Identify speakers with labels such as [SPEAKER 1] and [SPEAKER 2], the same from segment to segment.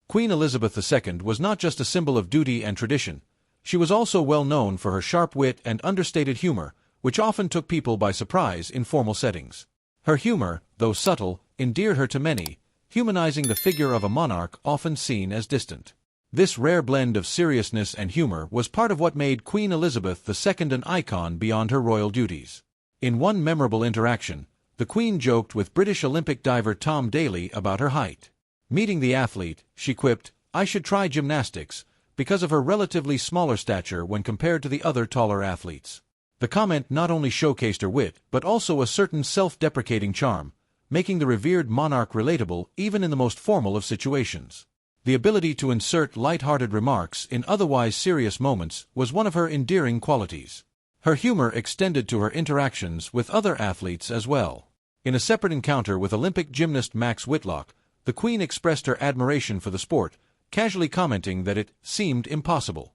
[SPEAKER 1] Queen Elizabeth II was not just a symbol of duty and tradition. She was also well known for her sharp wit and understated humor, which often took people by surprise in formal settings. Her humor, though subtle, endeared her to many, humanizing the figure of a monarch often seen as distant. This rare blend of seriousness and humor was part of what made Queen Elizabeth II an icon beyond her royal duties. In one memorable interaction, the Queen joked with British Olympic diver Tom Daley about her height. Meeting the athlete, she quipped, "I should try gymnastics," because of her relatively smaller stature when compared to the other taller athletes. The comment not only showcased her wit, but also a certain self-deprecating charm, making the revered monarch relatable even in the most formal of situations. The ability to insert light-hearted remarks in otherwise serious moments was one of her endearing qualities. Her humor extended to her interactions with other athletes as well. In a separate encounter with Olympic gymnast Max Whitlock, the Queen expressed her admiration for the sport, casually commenting that it seemed impossible.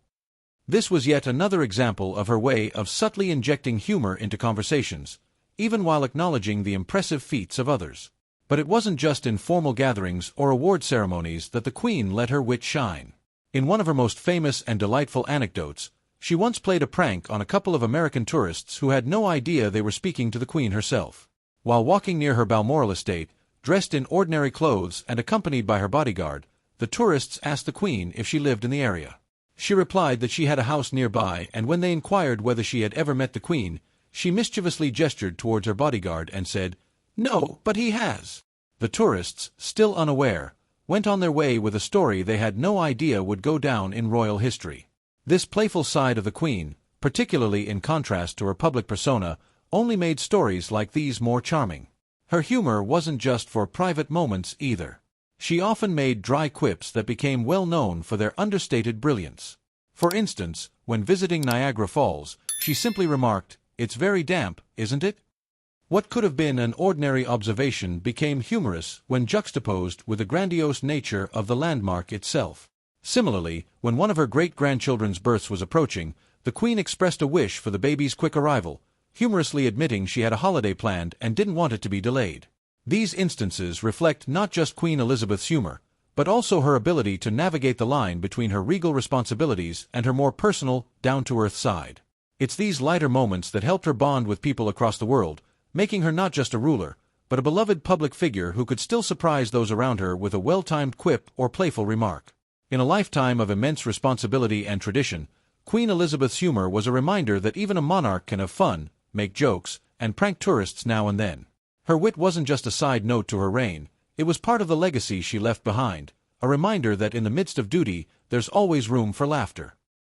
[SPEAKER 1] This was yet another example of her way of subtly injecting humor into conversations, even while acknowledging the impressive feats of others. But it wasn't just in formal gatherings or award ceremonies that the Queen let her wit shine. In one of her most famous and delightful anecdotes, she once played a prank on a couple of American tourists who had no idea they were speaking to the Queen herself. While walking near her Balmoral estate, dressed in ordinary clothes and accompanied by her bodyguard, the tourists asked the Queen if she lived in the area. She replied that she had a house nearby, and when they inquired whether she had ever met the Queen, she mischievously gestured towards her bodyguard and said, "No, but he has." The tourists, still unaware, went on their way with a story they had no idea would go down in royal history. This playful side of the Queen, particularly in contrast to her public persona, only made stories like these more charming. Her humor wasn't just for private moments either. She often made dry quips that became well known for their understated brilliance. For instance, when visiting Niagara Falls, she simply remarked, "It's very damp, isn't it?" What could have been an ordinary observation became humorous when juxtaposed with the grandiose nature of the landmark itself. Similarly, when one of her great-grandchildren's births was approaching, the Queen expressed a wish for the baby's quick arrival, humorously admitting she had a holiday planned and didn't want it to be delayed. These instances reflect not just Queen Elizabeth's humor, but also her ability to navigate the line between her regal responsibilities and her more personal, down-to-earth side. It's these lighter moments that helped her bond with people across the world, making her not just a ruler, but a beloved public figure who could still surprise those around her with a well-timed quip or playful remark. In a lifetime of immense responsibility and tradition, Queen Elizabeth's humor was a reminder that even a monarch can have fun, make jokes, and prank tourists now and then. Her wit wasn't just a side note to her reign, it was part of the legacy she left behind, a reminder that in the midst of duty, there's always room for laughter.